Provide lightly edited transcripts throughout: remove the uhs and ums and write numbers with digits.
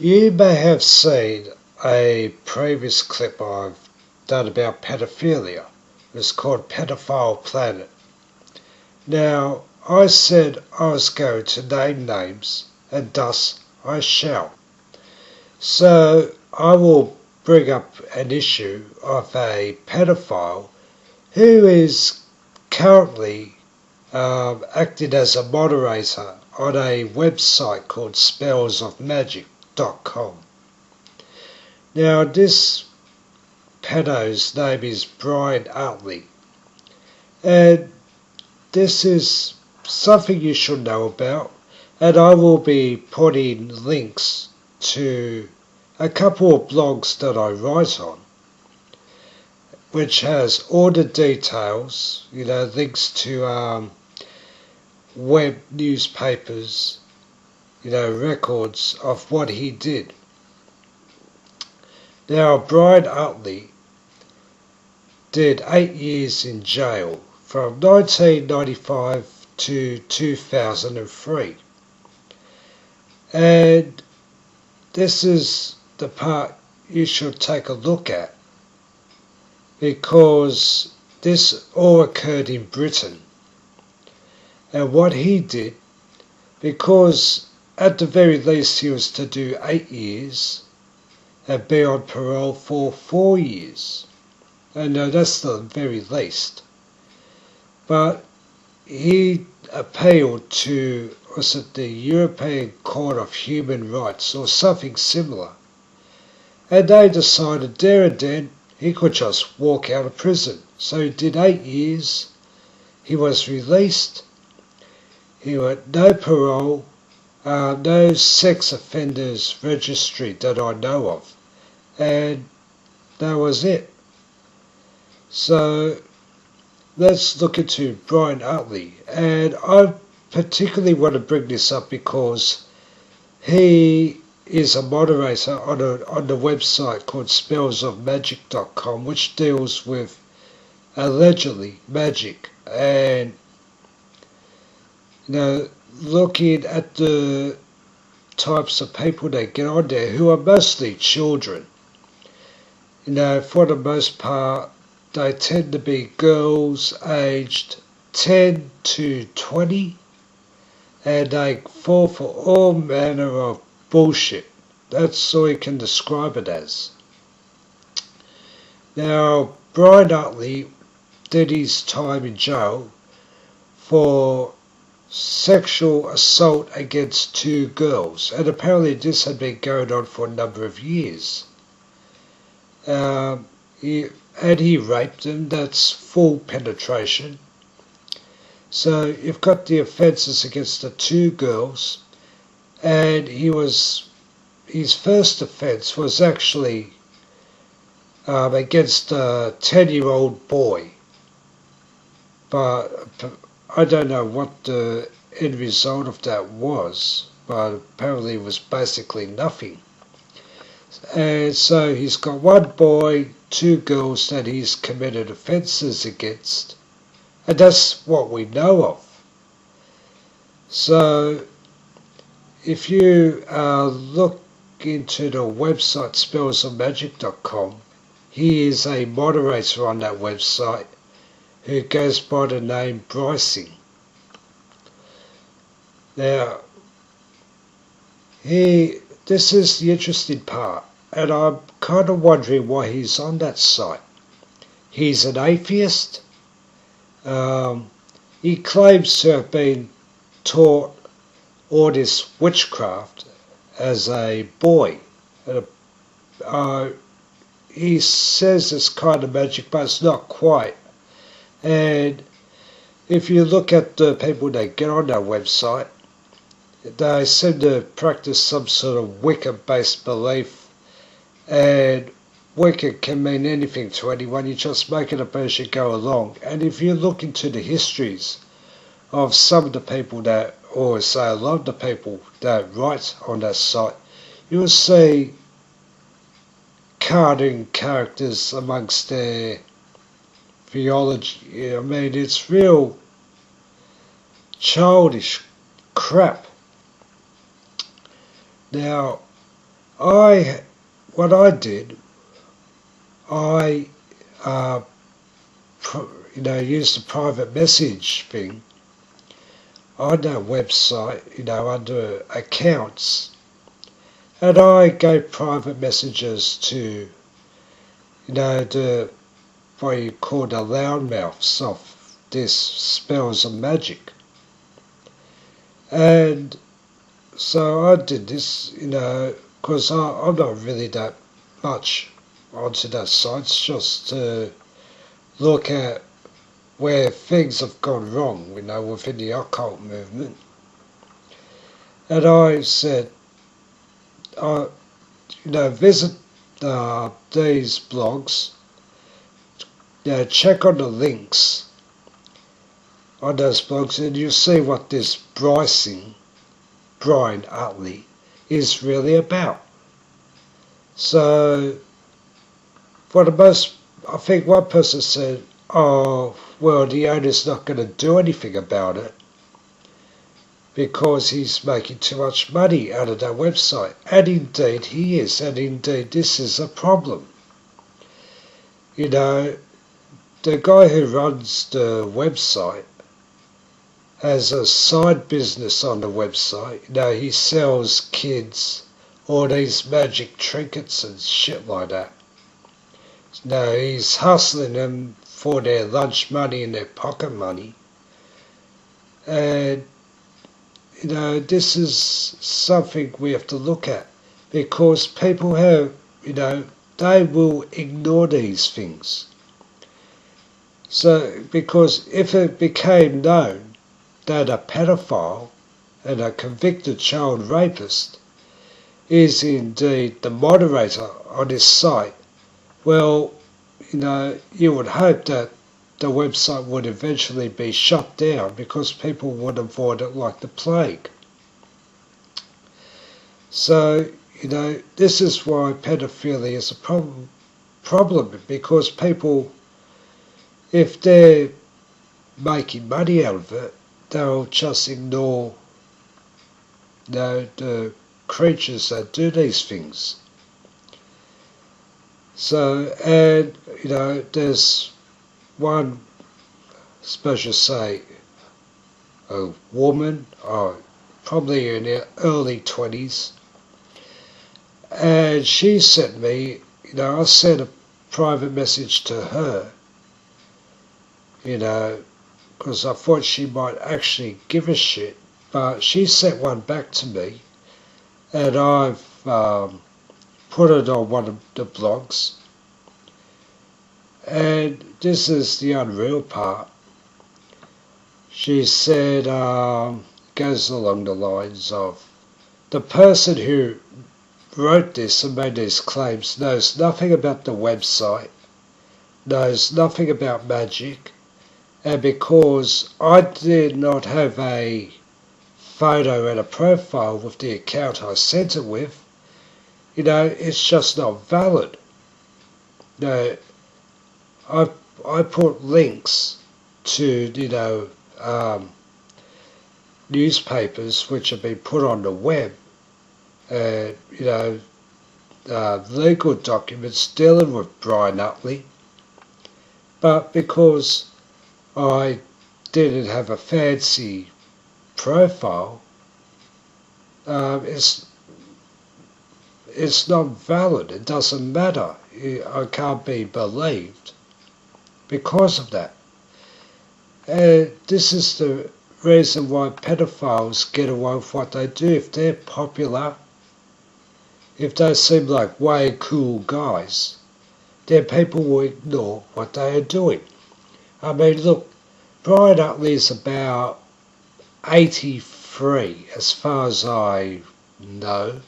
You may have seen a previous clip I've done about pedophilia. It's called Pedophile Planet. Now, I said I was going to name names, and thus I shall. So, I will bring up an issue of a pedophile who is currently acting as a moderator on a website called spellsofmagic.com. Now, this pedo's name is Brian Utley, and this is something you should know about, and I will be putting links to a couple of blogs that I write on, which has all the details, links to web newspapers, records of what he did. Now, Brian Utley did 8 years in jail from 1995 to 2003. And this is the part you should take a look at, because this all occurred in Britain. And what he did, because at the very least he was to do 8 years and be on parole for 4 years. And that's the very least. But he appealed to, was it the European Court of Human Rights or something similar. And they decided there and then he could just walk out of prison. So he did 8 years. He was released. He had no parole, no sex offenders registry that I know of. And that was it. So let's look into Brian Utley. And I particularly want to bring this up because he is a moderator on the website called spellsofmagic.com, which deals with allegedly magic, and looking at the types of people that get on there, who are mostly children. For the most part, they tend to be girls aged 10 to 20, and they fall for all manner of bullshit. That's all you can describe it as. Now, Brian Utley did his time in jail for sexual assault against 2 girls, and apparently this had been going on for a number of years. He raped them. That's full penetration. So you've got the offences against the 2 girls, and his first offence was actually against a 10-year-old boy. But I don't know what the end result of that was, but apparently it was basically nothing. And so he's got 1 boy, 2 girls that he's committed offences against, and that's what we know of. So if you look into the website spellsofmagic.com, he is a moderator on that website who goes by the name Brycing. Now, this is the interesting part, and I'm kind of wondering why he's on that site. He's an atheist. He claims to have been taught all this witchcraft as a boy. He says it's kind of magic, but it's not quite. And if you look at the people that get on that website, they seem to practice some sort of Wicca-based belief, and Wicca can mean anything to anyone. You just make it up as you go along. And if you look into the histories of some of the people that, or say a lot of the people that write on that site, you will see cartoon characters amongst their theology. I mean, it's real childish crap. Now, what I did, I used a private message thing on a website, under accounts, and I gave private messages to, the what you call the loudmouths of this spells of magic. And so I did this, because I'm not really that much onto that site, it's just to look at where things have gone wrong, within the occult movement. And I said, visit these blogs, check on the links on those blogs, and you'll see what this Brian Utley is really about. So, for the most, I think one person said, oh, well, the owner's not going to do anything about it because he's making too much money out of that website. And indeed he is, and indeed this is a problem. The guy who runs the website has a side business on the website. He sells kids all these magic trinkets and shit like that. He's hustling them for their lunch money and their pocket money. And, this is something we have to look at, because people have, they will ignore these things. So, because if it became known that a pedophile and a convicted child rapist is indeed the moderator on this site, well, you would hope that the website would eventually be shut down because people would avoid it like the plague. So, this is why pedophilia is a problem, because people, if they're making money out of it, they'll just ignore the creatures that do these things. So, and, there's one, suppose you say, a woman, probably in her early 20s, and she sent me, I sent a private message to her, because I thought she might actually give a shit, but she sent one back to me, and I've put it on one of the blogs. And this is the unreal part. She said, goes along the lines of, the person who wrote this and made these claims knows nothing about the website, knows nothing about magic, and because I did not have a photo and a profile with the account I sent it with, it's just not valid. I put links to, newspapers which have been put on the web, legal documents dealing with Brian Utley, but because I didn't have a fancy profile, it's not valid. It doesn't matter. I can't be believed because of that. This is the reason why pedophiles get away with what they do. If they're popular, if they seem like way cool guys, then people will ignore what they are doing. I mean, look, Brian Utley is about 83, as far as I know.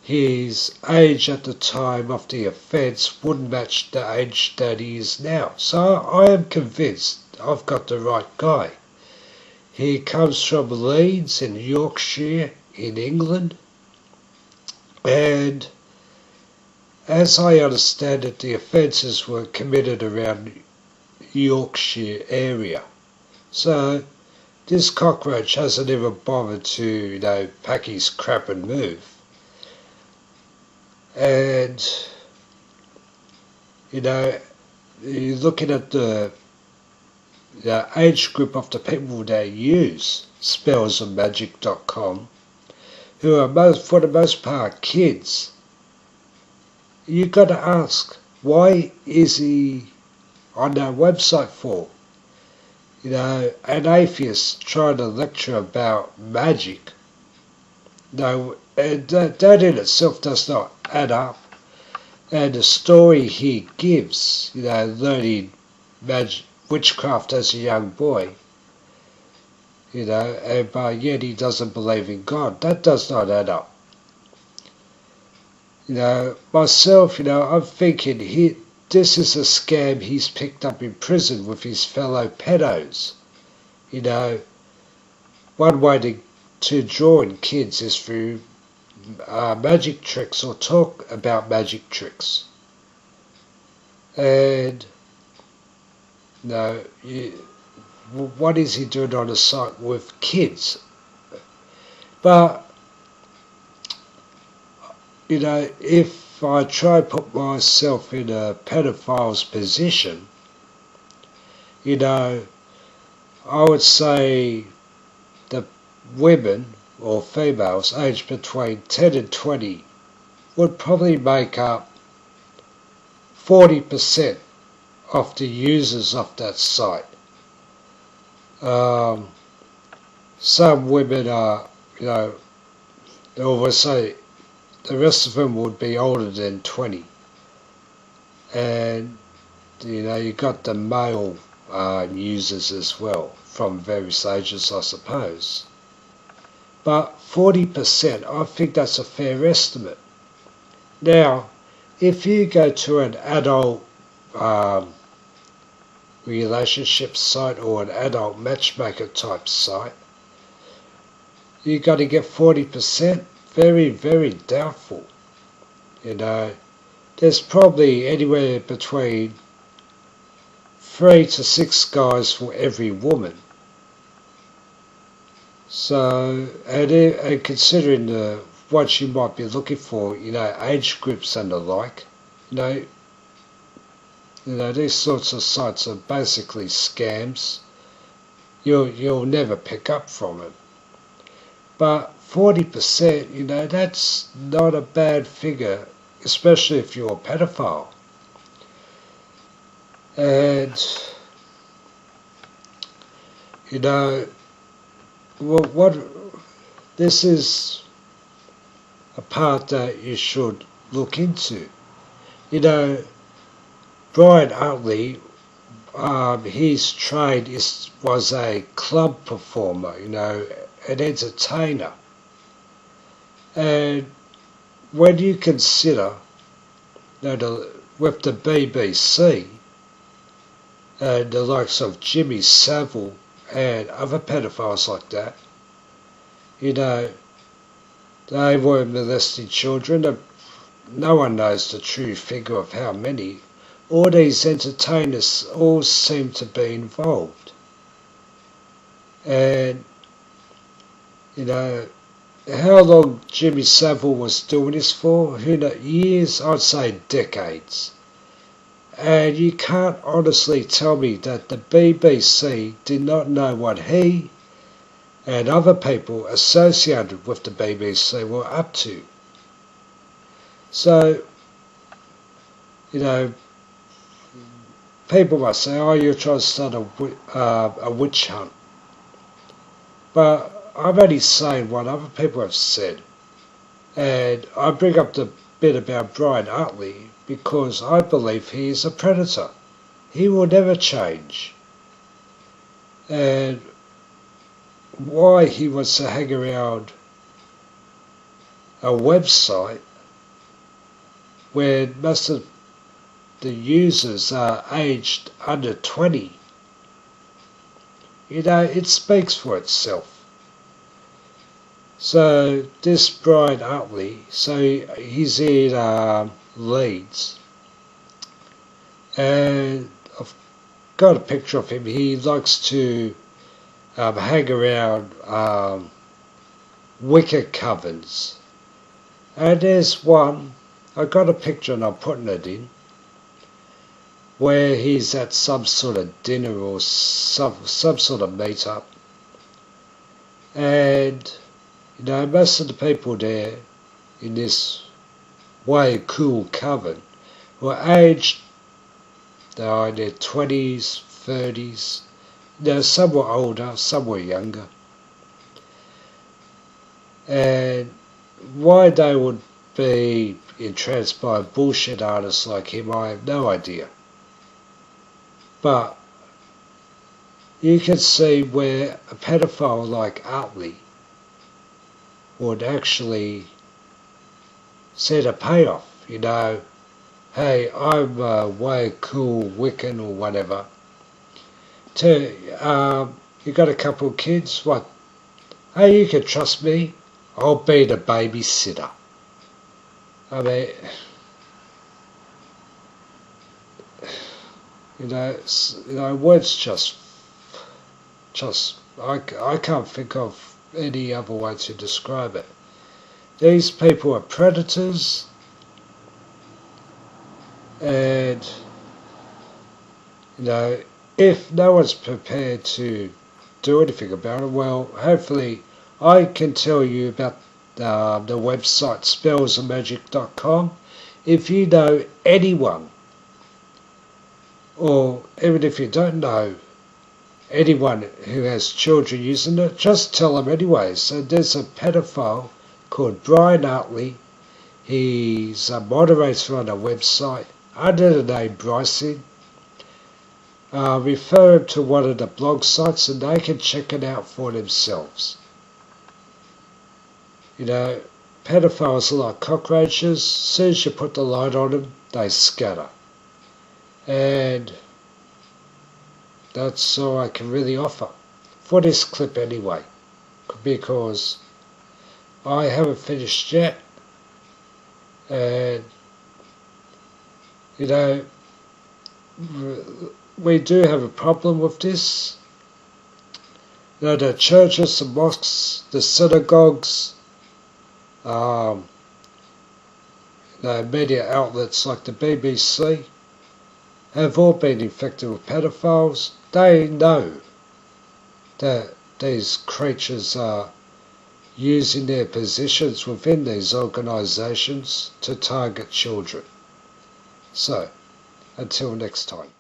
His age at the time of the offence wouldn't match the age that he is now. So I am convinced I've got the right guy. He comes from Leeds in Yorkshire in England, and as I understand it, the offences were committed around Yorkshire area. So this cockroach hasn't even bothered to, pack his crap and move. And, you're looking at the age group of the people that use spellsandmagic.com, who are for the most part kids. You've got to ask, why is he on that website for? An atheist trying to lecture about magic. No, and that in itself does not add up. And the story he gives, learning witchcraft as a young boy, but yet he doesn't believe in God. That does not add up. Myself, I'm thinking this is a scam he's picked up in prison with his fellow pedos. One way to draw in kids is through magic tricks or talk about magic tricks. And, what is he doing on a site with kids? But, if I try to put myself in a pedophile's position, I would say the women or females aged between 10 and 20 would probably make up 40% of the users of that site. Some women are, they always say the rest of them would be older than 20. And, you got the male users as well, from various ages, I suppose. But 40%, I think that's a fair estimate. Now, if you go to an adult relationship site or an adult matchmaker type site, you got to get 40%. Very, very doubtful. There's probably anywhere between 3 to 6 guys for every woman. So, and considering what you might be looking for, age groups and the like, these sorts of sites are basically scams. You'll never pick up from it. But 40%, that's not a bad figure, especially if you're a pedophile. And, this is a part that you should look into. Brian Utley, his trade was a club performer, an entertainer. And when you consider that with the BBC and the likes of Jimmy Savile and other pedophiles like that, they were molesting children. No one knows the true figure of how many. All these entertainers all seem to be involved. And, how long Jimmy Savile was doing this for? Who knows? Years? I'd say decades. And you can't honestly tell me that the BBC did not know what he and other people associated with the BBC were up to. So, people must say, oh, you're trying to start a witch hunt. But I'm only saying what other people have said. And I bring up the bit about Brian Utley because I believe he is a predator. He will never change. And why he wants to hang around a website where most of the users are aged under 20, it speaks for itself. So this Brian Utley, he's in Leeds, and I've got a picture of him. He likes to hang around wicker covens. And there's one, I got a picture and I'm putting it in, where he's at some sort of dinner or some sort of meet-up. And, you know, most of the people there in this way cool coven were aged, they are in their 20s, 30s, you know, some were older, some were younger. And why they would be entranced by a bullshit artist like him, I have no idea. But you can see where a pedophile like Utley would actually set a payoff, you know, hey, I'm way cool Wiccan or whatever. You got a couple of kids, what? Hey, you can trust me, I'll be the babysitter. I mean, words just I can't think of any other way to describe it. These people are predators, and you know, if no one's prepared to do anything about it, well, hopefully I can tell you about the website spellsandmagic.com. If you know anyone, or even if you don't know anyone who has children using it, just tell them anyway. So there's a pedophile called Brian Utley. He's a moderator on a website under the name Bryson. Refer him to one of the blog sites and they can check it out for themselves. You know, pedophiles are like cockroaches. As soon as you put the light on them, they scatter. And that's all I can really offer for this clip anyway, because I haven't finished yet, and you know, we do have a problem with this. You know, the churches, the mosques, the synagogues, you know, media outlets like the BBC have all been infected with pedophiles. They know that these creatures are using their positions within these organisations to target children. So, until next time.